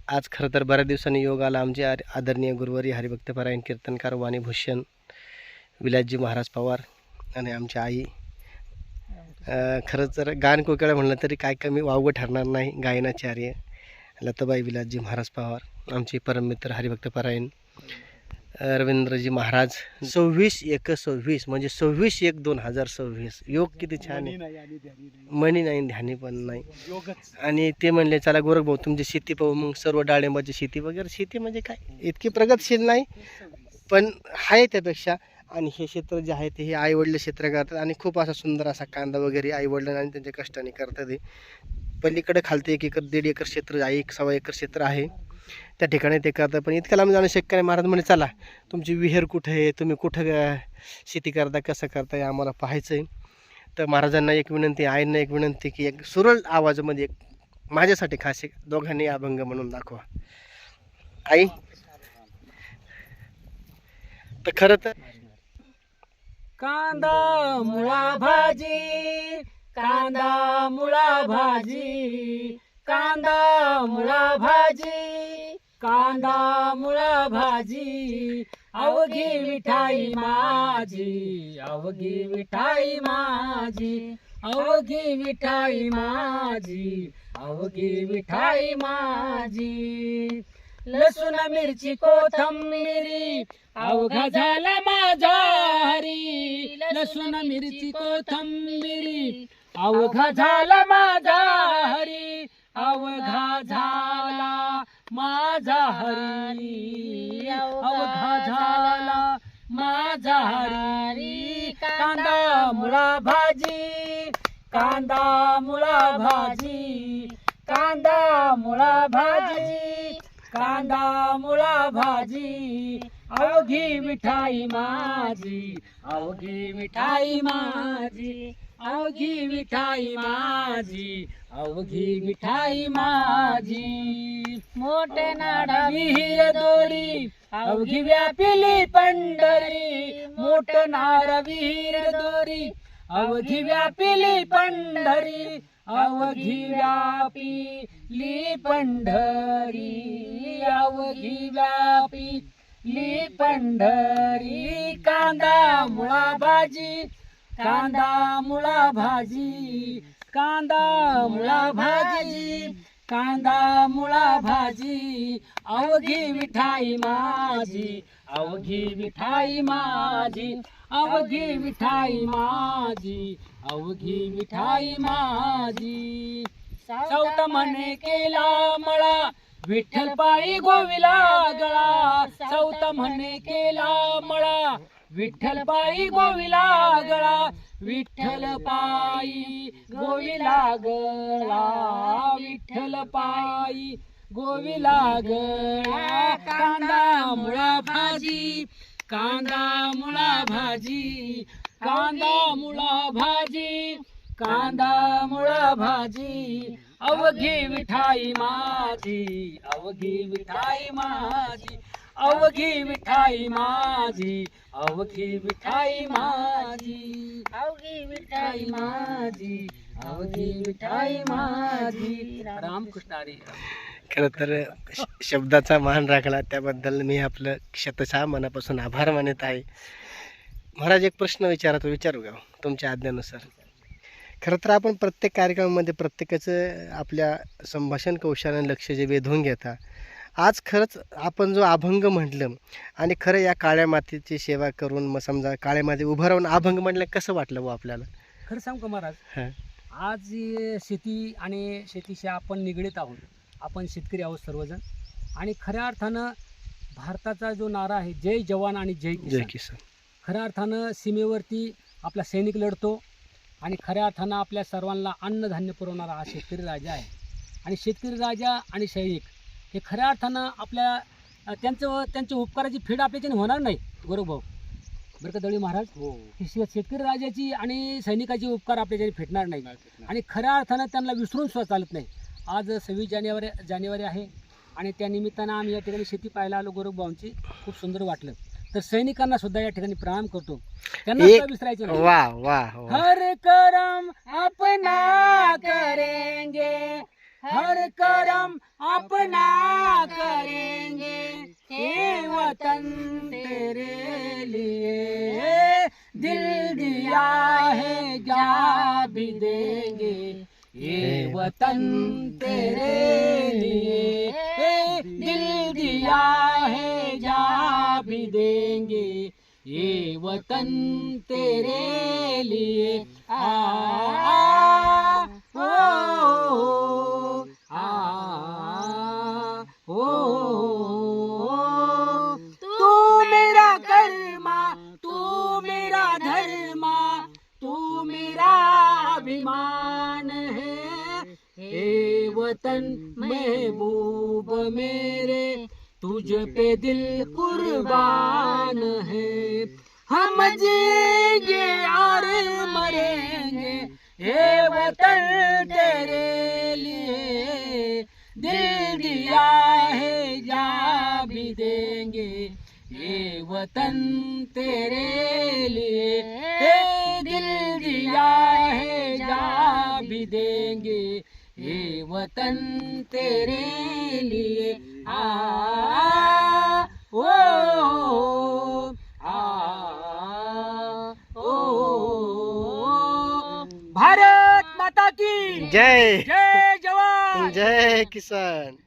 आज खरं तर बऱ्याच दिवसांनी योग आला आमचे आदरणीय गुरुवारी हरिभक्तपरायण कीर्तनकार वाणीभूषण विलासजी महाराज पवार आणि आमची आई. खरंच जर गान कोकिळा म्हणलं तरी काय कमी वावगं ठरणार नाही. गायनाचार्य लताबाई विलासजी महाराज पवार, आमचे परममित्र हरिभक्तपरायण रवींद्रजी महाराज. 26/1/26 म्हणजे 26/1/2026. योग किती छान आहे. मनी नाही ध्यानी पण नाही. आणि ते म्हणले चला गोरख भाऊ तुमची शेती पाहू. मग सर्व डाळिंबाची शेती वगैरे. शेती म्हणजे काय इतकी प्रगतशील नाही पण आहे त्यापेक्षा. आणि हे क्षेत्र जे आहे ते हे आईवडील क्षेत्र करतात आणि खूप असा सुंदर असा कांदा वगैरे आईवडिलांनी आणि त्यांच्या कष्टाने करतात. ते पलीकडे खालते 1 एकर 1.5 एकर क्षेत्र आहे, 1 एकर क्षेत्र आहे त्या ठिकाणी ते करतात. पण इतक्या लांब जाणं शक्य नाही. महाराज म्हणे चला तुमची विहीर कुठे आहे, तुम्ही कुठं शेती करता, कसं करताय आम्हाला पाहायचं आहे. तर महाराजांना एक विनंती, आईंना एक विनंती की एक सुरळ आवाजामध्ये एक माझ्यासाठी खास एक दोघांनी अभंग म्हणून दाखवा. आई तर खरं तर कांदा मुळा भाजी, कांदा मुळा भाजी, कांदा मुळा भाजी, कांदा मुळा भाजी, अवघी विठाई माझी, अवघी विठाई माझी, अवघी विठाई माझी, अवघी विठाई माझी. लसूण मिरची कोथंबिरी अवघा झाला माझा हरी, लसूण मिरची कोथंबिरी अवघा झाला माझा हरी, अवघा झाला माझा हरी, अवघा झाला माझा हरी. कांदा मुळा भाजी, कांदा मुळा भाजी, कांदा मुळा भाजी, कांदा मुळा भाजी, अवघी मिठाई माझी, अवघी मिठाई माझी, अवघी मिठाई माझी, अवघी मिठाई माझी. मोठे नाडा विहीर दोरी अवघी व्यापिली पंढरी, मोठ नाड विहीर दोरी अवघी व्यापिली पंढरी, अवघी व्यापिली पंढरी, अवघी व्यापिली पंढरी. कांदा मुळा भाजी, कांदा मुळा भाजी, कांदा मुळा भाजी, कांदा मुळा भाजी, अवघी मिठाई माझी, अवघी मिठाई माझी, अवघी मिठाई माझी, अवघी मिठाई माझी. सावत म्हणे केला मळा विठ्ठल पायी गोविला गळा, सावत म्हणे केला मळा विठ्ठल पायी गोविला गळा, विठ्ठल पायी गोविला गळा, विठ्ठल पायी गोविला गळा. कांदा मुळा भाजी, कांदा मुळा भाजी, कांदा मुळा भाजी, कांदा मुळा भाजी, अवघी मिठाई माझी, अवघी मिठाई माझी, अवघी मिठाई माझी, अवघी मिठाई माझी, अवघी मिठाई माझी, अवघी मिठाई माझी. रामकृष्ण हरी. खरं तर शब्दाचा मान राखला त्याबद्दल मी आपलं शतशः मनापासून आभार मानत आहे. महाराज एक प्रश्न विचारू का तुमच्या आज्ञेनुसार? खरं तर आपण प्रत्येक कार्यक्रमामध्ये प्रत्येकाचं आपल्या संभाषण कौशल्याने लक्ष जे वेधून घेता. आज खरंच आपण जो अभंग म्हटलं आणि खरं या काळ्या मातीची सेवा करून मग समजा काळ्या माती उभं राहून अभंग म्हटलं कसं वाटलं बुवा आपल्याला? खरं सांगू का महाराज, आज शेती आणि शेतीशी आपण निगडीत आहोत. आपण शेतकरी आहोत सर्वजण. आणि खऱ्या अर्थानं भारताचा जो नारा आहे जय जवान आणि जय किसान, खऱ्या अर्थानं सीमेवरती आपला सैनिक लढतो आणि खऱ्या अर्थानं आपल्या सर्वांना अन्नधान्य पुरवणारा हा शेतकरी राजा आहे. आणि शेतकरी राजा आणि सैनिक हे खऱ्या अर्थानं आपल्या त्यांच्या उपकाराची फेड आपल्याच्याने होणार नाही. बरोबर बरं का दळवी महाराज? शेतकरी राजाची आणि सैनिकाची उपकार आपल्याच्याने फेडणार नाही आणि खऱ्या अर्थानं त्यांना विसरून सुद्धा चालत नाही. आज 26 जानेवारी आहे आणि त्या निमित्तानं आम्ही या ठिकाणी शेती पाहायला आलो गोरखभाऊंची. खूप सुंदर वाटलं. तर सैनिकांना सुद्धा या ठिकाणी प्रणाम करतो. त्यांना विसरायचं नाही. वाह वाह, हर करम अपना करेंगे, हर करम अपना करेंगे ये वतन तेरे लिए, दिल दिया है जा भी देंगे ये वतन तेरे लिए, दिल दिया है जा भी देंगे ये वतन तेरे लिए। तू मेरा कर्मा, तू मेरा धर्मा, तू मेरा अभिमान है, हे वतन महबूब मेरे, तुझ पे दिल कुर्बान है। हम जिएंगे और मरेंगे ये वतन तेरे लिए, दिल दिया है जा भी देंगे ये वतन तेरे लिए, दिल दिया है जा भी देंगे ये वतन तेरे लिए। भारत माता की जय जय जवान जय किसान।